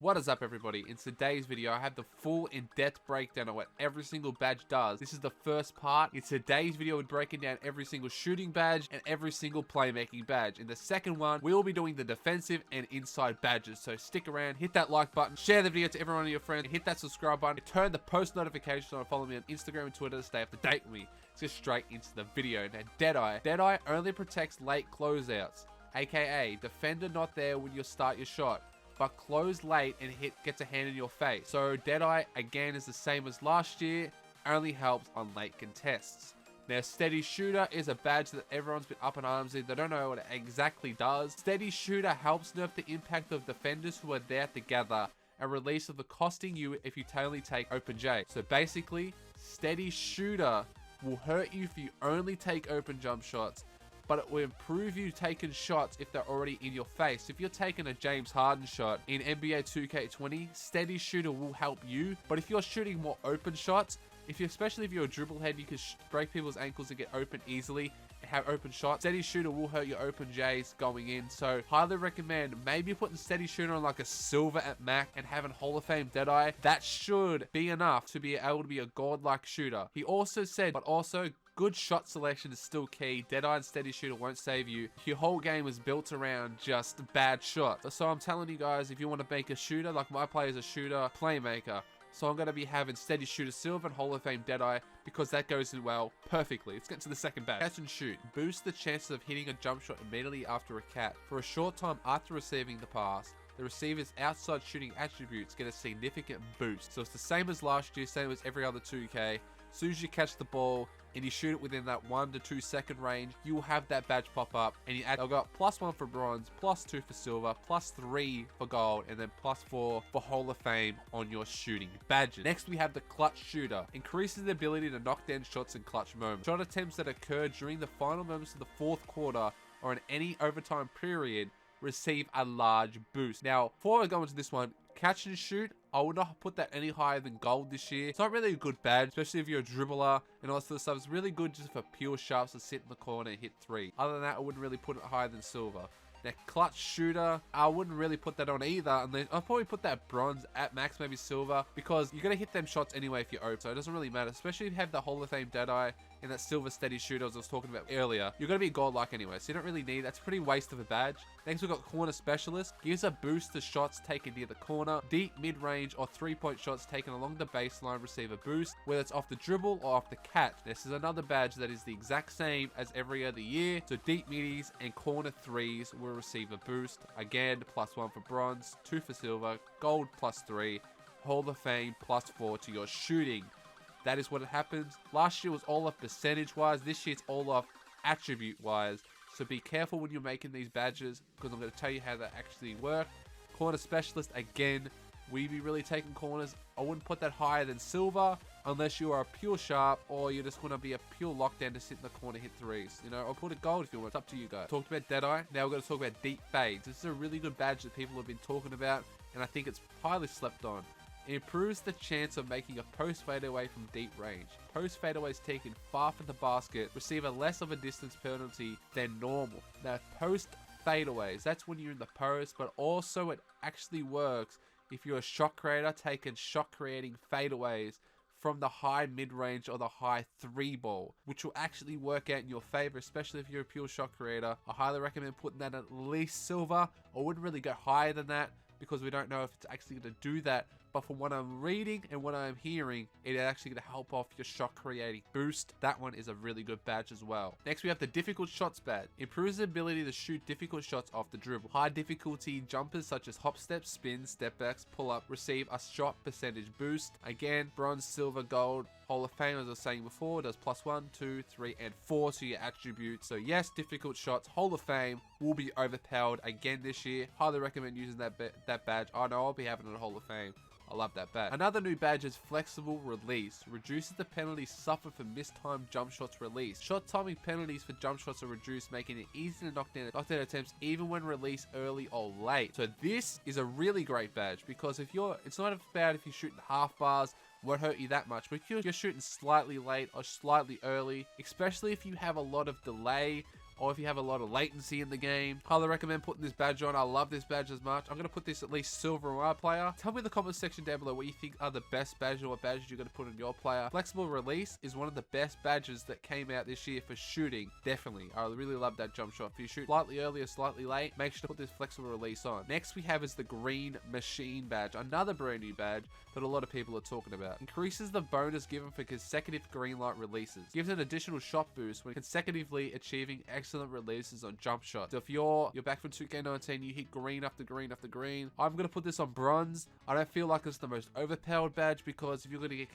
What is up, everybody? In today's video, I have the full in-depth breakdown of what every single badge does. This is the first part. In today's video, we're breaking down every single shooting badge and every single playmaking badge. In the second one, we will be doing the defensive and inside badges. So stick around, hit that like button, share the video to everyone of your friends, and hit that subscribe button, and turn the post notifications on, and follow me on Instagram and Twitter to stay up to date with me. Let's get straight into the video. Now, Deadeye. Deadeye only protects late closeouts, aka defender not there when you start your shot, but close late and gets a hand in your face. So Deadeye, again, is the same as last year, only helps on late contests. Now, Steady Shooter is a badge that everyone's been up in arms in. They don't know what it exactly does. Steady Shooter helps nerf the impact of defenders who are there together and release of the costing you if you totally take open J. So basically, Steady Shooter will hurt you if you only take open jump shots, but it will improve you taking shots if they're already in your face. If you're taking a James Harden shot in NBA 2K20, Steady Shooter will help you. But if you're shooting more open shots, especially if you're a dribble head, you can break people's ankles and get open easily and have open shots. Steady Shooter will hurt your open Js going in. So highly recommend maybe putting Steady Shooter on like a silver at Mac and having Hall of Fame Deadeye. That should be enough to be able to be a godlike shooter. He also said, but also, good shot selection is still key. Deadeye and Steady Shooter won't save you. Your whole game is built around just bad shots. So I'm telling you guys, if you want to make a shooter, like my player is a shooter, playmaker. So I'm going to be having Steady Shooter Silver and Hall of Fame Deadeye because that goes in well perfectly. Let's get to the second badge. Catch and shoot. Boost the chances of hitting a jump shot immediately after a catch. For a short time after receiving the pass, the receiver's outside shooting attributes get a significant boost. So it's the same as last year, same as every other 2K. As soon as you catch the ball and you shoot it within that 1 to 2 second range, you will have that badge pop up, and you add, I've got +1 for bronze, +2 for silver, +3 for gold, and then +4 for Hall of Fame on your shooting badges. Next, we have the clutch shooter. Increases the ability to knock down shots in clutch moments. Shot attempts that occur during the final moments of the fourth quarter or in any overtime period receive a large boost. Now, before I go into this one, catch and shoot, I would not put that any higher than gold this year. It's not really a good badge, especially if you're a dribbler and all that sort of stuff. It's really good just for pure sharps to sit in the corner and hit 3. Other than that, I wouldn't really put it higher than silver. Now, clutch shooter, I wouldn't really put that on either. And then I'll probably put that bronze at max, maybe silver, because you're going to hit them shots anyway if you're open. So it doesn't really matter, especially if you have the Hall of Fame Deadeye and that silver Steady Shooter as I was talking about earlier. You're going to be godlike anyway, so you don't really need. That's a pretty waste of a badge. Next, we've got corner specialist. Gives a boost to shots taken near the corner. Deep, mid-range, or 3-point shots taken along the baseline receive a boost, whether it's off the dribble or off the catch. This is another badge that is the exact same as every other year. So deep middies and corner threes will receive a boost. Again, +1 for bronze, 2 for silver, gold +3, Hall of Fame +4 to your shooting. That is what it happens. Last year was all off percentage-wise. This year it's all off attribute-wise. So be careful when you're making these badges, because I'm going to tell you how they actually work. Corner specialist, again, we be really taking corners. I wouldn't put that higher than silver unless you are a pure sharp or you just want to be a pure lockdown to sit in the corner, hit 3s. You know, I'll put it gold if you want. It's up to you guys. Talked about Deadeye. Now we're going to talk about deep fades. This is a really good badge that people have been talking about, and I think it's highly slept on. It improves the chance of making a post fadeaway from deep range. Post fadeaways taken far from the basket receive a less of a distance penalty than normal. Now, post fadeaways, that's when you're in the post, but also it actually works if you're a shot creator taking shot creating fadeaways from the high mid-range or the high 3 ball, which will actually work out in your favor, especially if you're a pure shot creator. I highly recommend putting that at least silver. I wouldn't really go higher than that, because we don't know if it's actually going to do that. But from what I'm reading and what I'm hearing, it's actually going to help off your shot creating boost. That one is a really good badge as well. Next, we have the difficult shots badge. Improves the ability to shoot difficult shots off the dribble. High difficulty jumpers such as hop steps, spins, step backs, pull up receive a shot percentage boost. Again, bronze, silver, gold, Hall of Fame, as I was saying before, does +1, 2, 3, and 4 to your attributes. So yes, difficult shots, Hall of Fame will be overpowered again this year. Highly recommend using that badge. I know I'll be having it at Hall of Fame. I love that badge. Another new badge is flexible release. Reduces the penalties suffered for mistimed jump shots released. Shot timing penalties for jump shots are reduced, making it easy to knock down attempts even when released early or late. So this is a really great badge, because it's not bad if you're shooting half bars, won't hurt you that much. But if you're shooting slightly late or slightly early, especially if you have a lot of delay or if you have a lot of latency in the game. Highly recommend putting this badge on. I love this badge as much. I'm going to put this at least silver on my player. Tell me in the comments section down below what you think are the best badges or what badges you're going to put on your player. Flexible release is one of the best badges that came out this year for shooting. Definitely. I really love that jump shot. If you shoot slightly early or slightly late, make sure to put this flexible release on. Next we have is the green machine badge. Another brand new badge that a lot of people are talking about. Increases the bonus given for consecutive green light releases. Gives an additional shot boost when consecutively achieving excellent releases on jump shots. So if you're back from 2K19, you hit green after green after green. I'm going to put this on bronze. I don't feel like it's the most overpowered badge because if you're going to get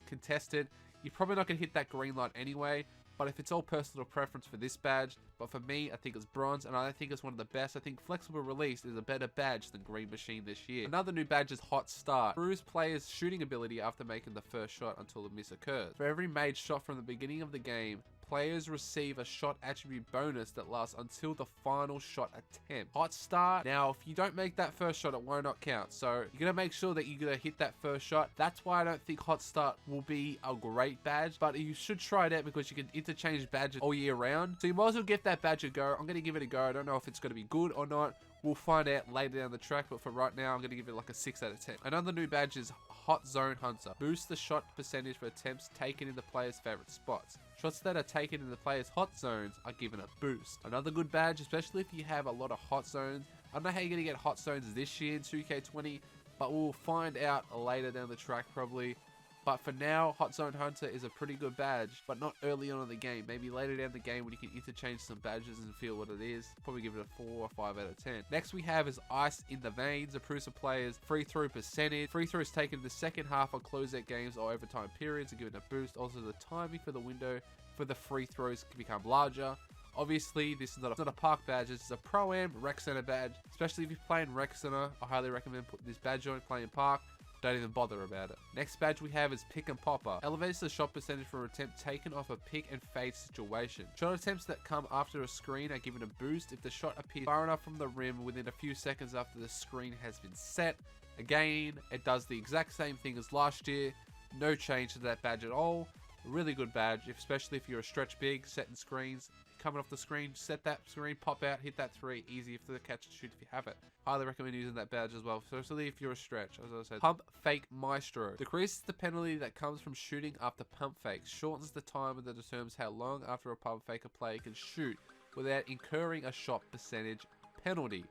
contested, you're probably not going to hit that green light anyway. But if it's all personal preference for this badge, but for me, I think it's bronze, and I think it's one of the best. I think flexible release is a better badge than green machine this year. Another new badge is hot start. Improves players' shooting ability after making the first shot until a miss occurs. For every made shot from the beginning of the game, players receive a shot attribute bonus that lasts until the final shot attempt. Hot start. Now, if you don't make that first shot, it will not count. So you're going to make sure that you're going to hit that first shot. That's why I don't think hot start will be a great badge, but you should try it out because you can interchange badges all year round. So you might as well give that badge a go. I'm going to give it a go. I don't know if it's going to be good or not. We'll find out later down the track, but for right now, I'm going to give it like a 6 out of 10. Another new badge is Hot Zone Hunter. Boosts the shot percentage for attempts taken in the player's favorite spots. Shots that are taken in the player's hot zones are given a boost. Another good badge, especially if you have a lot of hot zones. I don't know how you're going to get hot zones this year in 2K20, but we'll find out later down the track probably. But for now, Hot Zone Hunter is a pretty good badge, but not early on in the game. Maybe later down the game when you can interchange some badges and feel what it is. Probably give it a 4 or 5 out of 10. Next we have is Ice in the Veins. Improves a player's free throw percentage. Free throws taken in the second half on closeout games or overtime periods are given a boost. Also, the timing for the window for the free throws can become larger. Obviously, this is not a park badge, this is a Pro-Am Rec Center badge. Especially if you're playing Rec Center, I highly recommend putting this badge on playing park. Don't even bother about it. Next badge we have is Pick and Popper. Elevates the shot percentage for an attempt taken off a pick and fade situation. Shot attempts that come after a screen are given a boost if the shot appears far enough from the rim within a few seconds after the screen has been set. Again, it does the exact same thing as last year. No change to that badge at all. Really good badge, especially if you're a stretch big, setting screens. Coming off the screen, set that screen, pop out, hit that 3, easy for the catch and shoot if you have it. Highly recommend using that badge as well, especially if you're a stretch. As I said, Pump Fake Maestro. Decreases the penalty that comes from shooting after pump fakes. Shortens the time that determines how long after a pump fake a player can shoot without incurring a shot percentage penalty.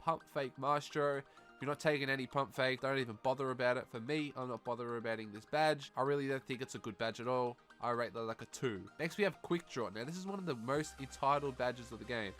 Pump Fake Maestro. If you're not taking any pump fake, don't even bother about it. For me, I'm not bothering about this badge. I really don't think it's a good badge at all. I rate that like a 2. Next we have Quick Draw. Now this is one of the most entitled badges of the game.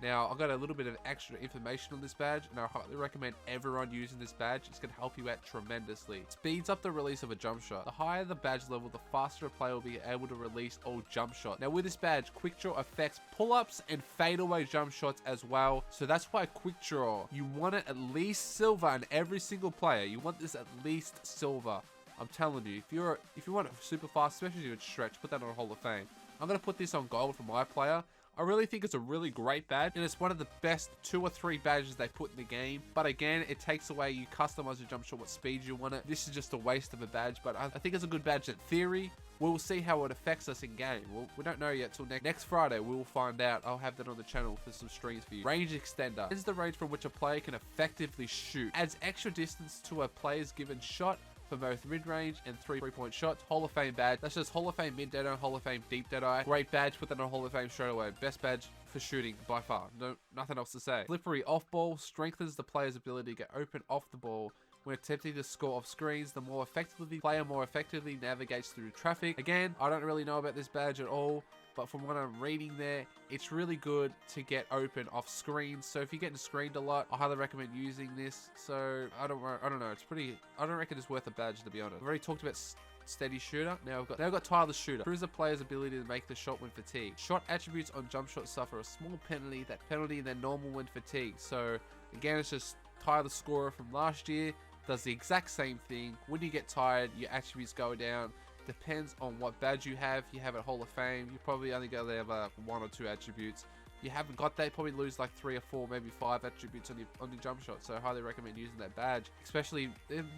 Now I've got a little bit of extra information on this badge and I highly recommend everyone using this badge. It's going to help you out tremendously. It speeds up the release of a jump shot. The higher the badge level, the faster a player will be able to release all jump shots. Now with this badge, Quick Draw affects pull-ups and fadeaway jump shots as well. So that's why Quick Draw, you want it at least silver in every single player. You want this at least silver. I'm telling you, if you want it super fast, especially if you're stretch, put that on a Hall of Fame. I'm going to put this on gold for my player. I really think it's a really great badge, and it's one of the best 2 or 3 badges they put in the game. But again, it takes away, you customize your jump shot, what speed you want it. This is just a waste of a badge, but I think it's a good badge in theory. We'll see how it affects us in game. We don't know yet till next Friday. We will find out. I'll have that on the channel for some streams for you. Range Extender. This is the range from which a player can effectively shoot. Adds extra distance to a player's given shot for both mid-range and 3-point shots. Hall of Fame badge. That's just Hall of Fame mid deadeye, Hall of Fame deep deadeye. Great badge. Put that on Hall of Fame straight away. Best badge for shooting by far. Nothing else to say. Slippery off ball strengthens the player's ability to get open off the ball when attempting to score off screens. The player more effectively navigates through traffic. Again, I don't really know about this badge at all, but from what I'm reading there, it's really good to get open off screens. So if you're getting screened a lot, I highly recommend using this. So I don't know. I don't reckon it's worth a badge, to be honest. I've already talked about Steady Shooter. Now I've got Tireless Shooter. Improves a player's ability to make the shot when fatigued. Shot attributes on jump shots suffer a small penalty. That penalty than normal when fatigued. So again, it's just Tireless Scorer from last year. Does the exact same thing. When you get tired, your attributes go down. Depends on what badge you have. If you have a Hall of Fame, you probably only go there have 1 or 2 attributes. If you haven't got that, you probably lose like 3 or 4, maybe 5 attributes on your jump shot. So I highly recommend using that badge. Especially,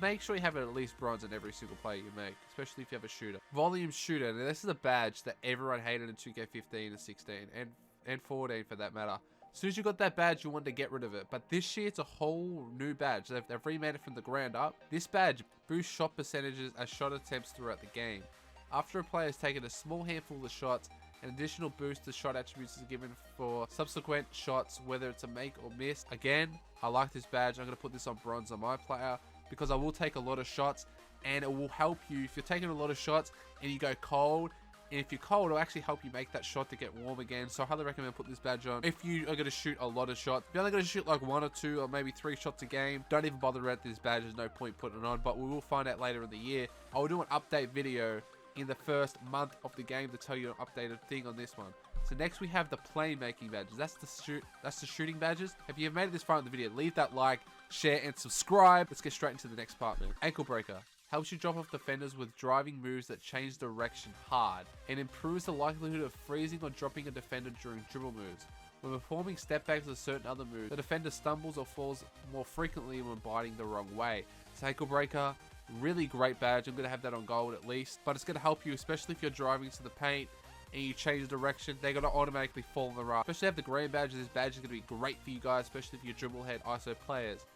make sure you have at least bronze in every single play you make. Especially if you have a shooter. Volume Shooter. Now this is a badge that everyone hated in 2K15 and 16. And and 14 for that matter. As soon as you got that badge, you want to get rid of it. But this year, it's a whole new badge. They've remade it from the ground up. This badge boosts shot percentages as shot attempts throughout the game. After a player has taken a small handful of shots, an additional boost to shot attributes is given for subsequent shots, whether it's a make or miss. Again, I like this badge. I'm going to put this on bronze on my player because I will take a lot of shots, and it will help you if you're taking a lot of shots and you go cold. And if you're cold, it'll actually help you make that shot to get warm again. So I highly recommend putting this badge on if you are going to shoot a lot of shots. If you're only going to shoot like 1 or 2 or maybe 3 shots a game, don't even bother around this badge. There's no point putting it on, but we will find out later in the year. I will do an update video in the first month of the game to tell you an updated thing on this one. So next we have the playmaking badges. That's the shooting badges. If you have made it this far in the video, leave that like, share, and subscribe. Let's get straight into the next part, man. Ankle breaker. Helps you drop off defenders with driving moves that change direction hard, and improves the likelihood of freezing or dropping a defender during dribble moves. When performing step backs or certain other moves, the defender stumbles or falls more frequently when biting the wrong way. So ankle breaker, really great badge. I'm going to have that on gold at least, but it's going to help you, especially if you're driving to the paint and you change direction. They're going to automatically fall in the right. Especially have the green badge. This badge is going to be great for you guys, especially if you're dribble head ISO players.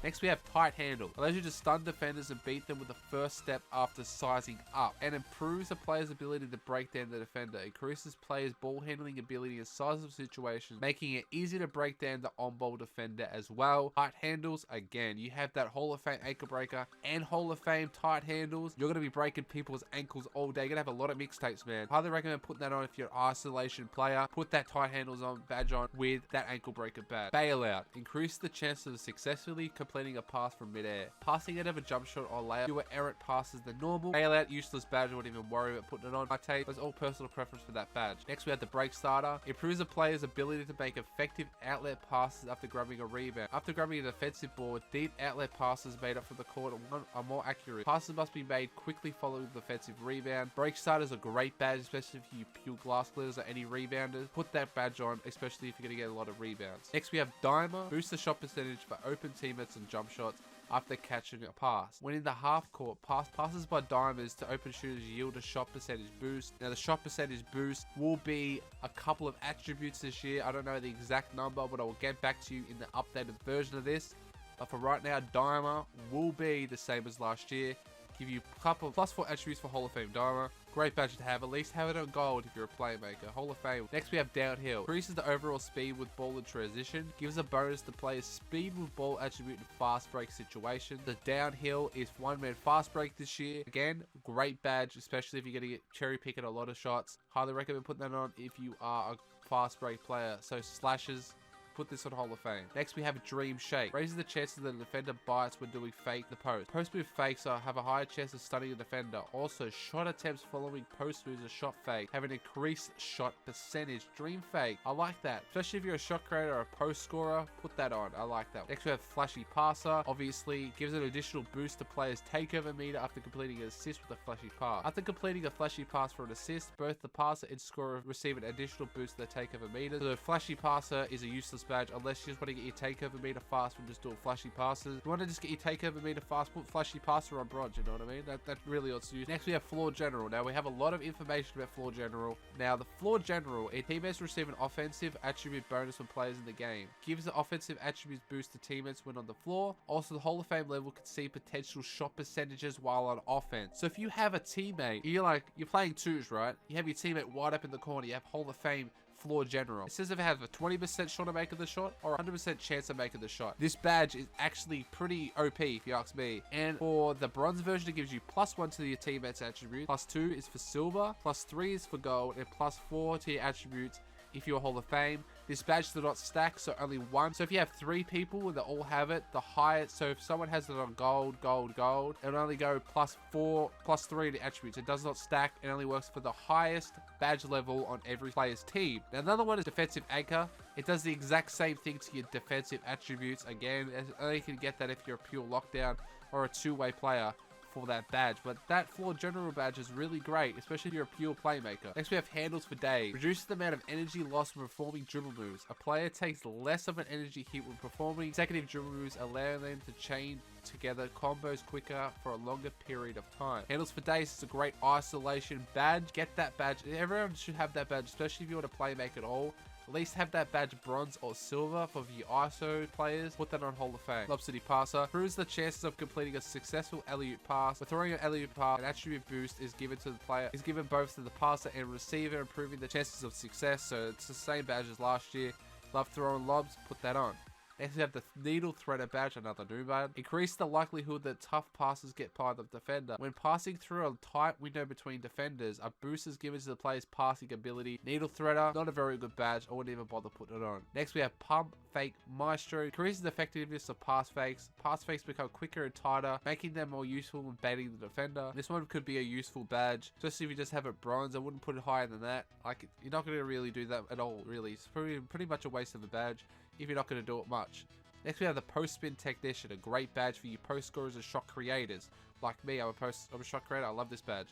Next we have tight handle. Allows you to stun defenders and beat them with the first step after sizing up, and improves the player's ability to break down the defender. Increases players' ball handling ability in sizable situations, making it easy to break down the on-ball defender as well. Tight handles, again, you have that Hall of Fame ankle breaker and Hall of Fame tight handles. You're going to be breaking people's ankles all day. You're going to have a lot of mixtapes, man. Highly recommend putting that on if you're an isolation player. Put that tight handles on badge on with that ankle breaker badge. Bailout. Increase the chance of successfully completing a pass from midair. Passing out of a jump shot or layup, fewer errant passes than normal. Bailout, useless badge, I wouldn't even worry about putting it on. I take it's all personal preference for that badge. Next we have the break starter. Improves a player's ability to make effective outlet passes after grabbing a rebound. After grabbing a defensive board, deep outlet passes made up from the court are more accurate. Passes must be made quickly following the defensive rebound. Break starter is a great badge, especially if you pure glass glitters or any rebounders. Put that badge on, especially if you're going to get a lot of rebounds. Next we have dimer. Boosts the shot percentage for open teammates and jump shots after catching a pass. When in the half court, passes by dimers to open shooters yield a shot percentage boost. Now the shot percentage boost will be a couple of attributes this year. I don't know the exact number, but I will get back to you in the updated version of this. But for right now, dimer will be the same as last year. Give you a couple of +4 attributes for Hall of Fame dimer. Great badge to have. At least have it on gold if you're a playmaker. Hall of Fame. Next we have downhill. Increases the overall speed with ball in transition. Gives a bonus to players' speed with ball attribute in fast break situations. The downhill is one-man fast break this year. Again, great badge, especially if you're going to get cherry picking a lot of shots. Highly recommend putting that on if you are a fast break player. So slashes. Put this on Hall of Fame. Next we have Dream Shake. Raises the chances that the defender bites when doing fake the post. Post move fakes have a higher chance of stunning a defender. Also, shot attempts following post moves or shot fake have an increased shot percentage. Dream Fake. I like that. Especially if you're a shot creator or a post scorer, put that on. I like that. Next we have Flashy Passer. Obviously, gives an additional boost to players' takeover meter after completing an assist with a flashy pass. After completing a flashy pass for an assist, both the passer and scorer receive an additional boost to their takeover meters. So the Flashy Passer is a useless badge unless you just want to get your takeover meter fast from just doing flashy passes. If you want to just get your takeover meter fast, put Flashy Passer on bronze, you know what I mean? That really ought to use. Next we have Floor General. Now we have a lot of information about Floor General. Now the Floor General, teammates receive an offensive attribute bonus when players in the game. Gives the offensive attributes boost to teammates when on the floor. Also the Hall of Fame level can see potential shot percentages while on offense. So if you have a teammate, you're playing twos, right? You have your teammate wide up in the corner, you have Hall of Fame Floor General. It says if it has a 20% shot of making the shot or 100% chance of making the shot. This badge is actually pretty OP if you ask me. And for the bronze version, it gives you +1 to your teammates attribute, +2 is for silver, +3 is for gold, and +4 to your attributes if you're Hall of Fame. This badge does not stack, so only one. So if you have 3 people and they all have it, the highest, so if someone has it on gold, it'll only go +4, +3 to attributes. It does not stack. It only works for the highest badge level on every player's team. Now another one is defensive anchor. It does the exact same thing to your defensive attributes. Again, only can get that if you're a pure lockdown or a two-way player for that badge. But that Floor General badge is really great, especially if you're a pure playmaker. Next we have handles for days. Reduces the amount of energy lost when performing dribble moves. A player takes less of an energy hit when performing consecutive dribble moves, allowing them to chain together combos quicker for a longer period of time. Handles for days is a great isolation badge. Get that badge. Everyone should have that badge, especially if you want to playmake at all. At least have that badge bronze or silver for the ISO players. Put that on Hall of Fame. Lob City Passer. Improves the chances of completing a successful alley-oop pass. With throwing an alley-oop pass, an attribute boost is given to the player. Is given both to the passer and receiver, improving the chances of success. So it's the same badge as last year. Love throwing lobs. Put that on. Next we have the Needle Threader badge, another new badge. Increase the likelihood that tough passes get by the defender. When passing through a tight window between defenders, a boost is given to the player's passing ability. Needle Threader, not a very good badge. I wouldn't even bother putting it on. Next we have Pump Fake Maestro. Increases the effectiveness of pass fakes. Pass fakes become quicker and tighter, making them more useful when baiting the defender. This one could be a useful badge, especially if you just have it bronze. I wouldn't put it higher than that. Like, you're not going to really do that at all, really. It's pretty much a waste of a badge if you're not going to do it much. Next we have the Post Spin Technician, a great badge for you post scorers and shot creators. Like me, I'm a shot creator. I love this badge.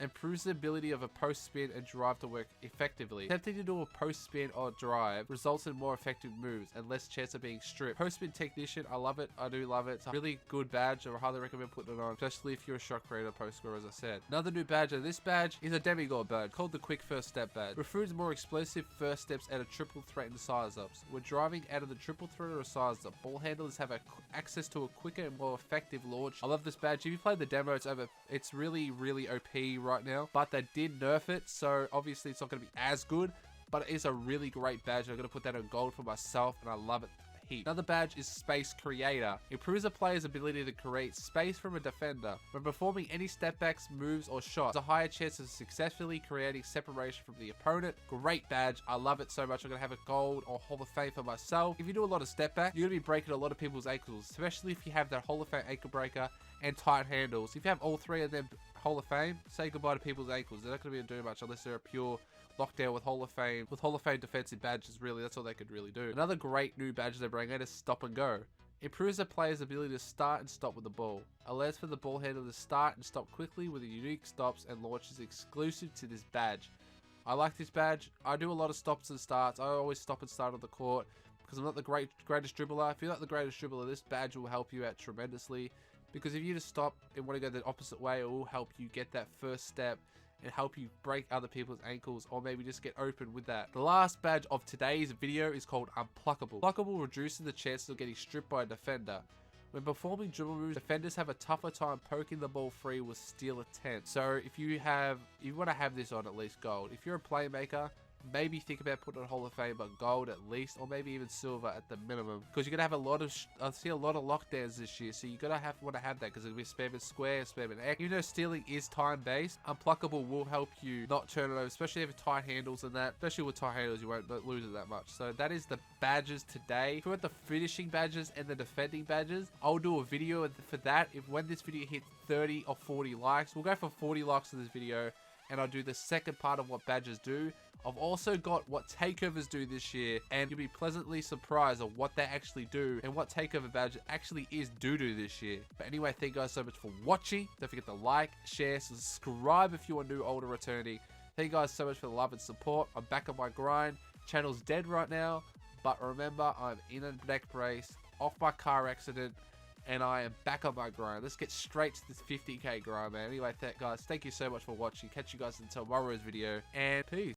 Improves the ability of a post spin and drive to work effectively. Attempting to do a post spin or drive results in more effective moves and less chance of being stripped. Post Spin Technician, I love it. I do love it. It's a really good badge. I highly recommend putting it on, especially if you're a shot creator post scorer, as I said. Another new badge, and this badge is a demigod badge called the Quick First Step badge. Refers more explosive first steps and a triple threat and size ups. When driving out of the triple threat or size up, ball handlers have access to a quicker and more effective launch. I love this badge. If you play the demo, it's really OP right now, but they did nerf it, so obviously it's not going to be as good, but it is a really great badge. I'm going to put that on gold for myself, and I love it a heap. Another badge is Space Creator. Improves a player's ability to create space from a defender. When performing any stepbacks, moves, or shots, there's a higher chance of successfully creating separation from the opponent. Great badge. I love it so much. I'm going to have a gold or Hall of Fame for myself. If you do a lot of step back, you're going to be breaking a lot of people's ankles, especially if you have that Hall of Fame ankle breaker and tight handles. If you have all three of them Hall of Fame, say goodbye to people's ankles. They're not going to be doing much unless they're a pure lockdown with Hall of Fame. With Hall of Fame defensive badges, really, that's all they could really do. Another great new badge they bring out is Stop and Go. Improves the player's ability to start and stop with the ball. Allows for the ball handler to start and stop quickly with unique stops and launches exclusive to this badge. I like this badge. I do a lot of stops and starts. I always stop and start on the court because I'm not the greatest dribbler. If you're not the greatest dribbler, this badge will help you out tremendously. Because if you just stop and want to go the opposite way, it will help you get that first step and help you break other people's ankles, or maybe just get open with that. The last badge of today's video is called Unpluckable. Pluckable reduces the chances of getting stripped by a defender. When performing dribble moves, defenders have a tougher time poking the ball free with steal attempts. So if you want to have this on at least gold. If you're a playmaker, maybe think about putting on Hall of Fame, but gold at least, or maybe even silver at the minimum, because you're gonna have a lot of I see a lot of lockdowns this year, so you're gonna want to have that, because it'll be spamming square, spamming X. Even though stealing is time based, Unpluckable will help you not turn it over, especially if tight handles and that. Especially with tight handles, you won't lose it that much. So that is the badges today. If you want the finishing badges and the defending badges, I'll do a video for that. When this video hits 30 or 40 likes, we'll go for 40 likes in this video, and I'll do the second part of what badges do. I've also got what takeovers do this year, and you'll be pleasantly surprised of what they actually do and what takeover badge actually is doo-doo this year. But anyway, thank you guys so much for watching. Don't forget to like, share, subscribe if you are new, old, or returning. Thank you guys so much for the love and support. I'm back on my grind. Channel's dead right now, but remember, I'm in a neck brace, off my car accident, and I am back on my grind. Let's get straight to this 50k grind, man. Anyway, guys, thank you so much for watching. Catch you guys in tomorrow's video, and peace.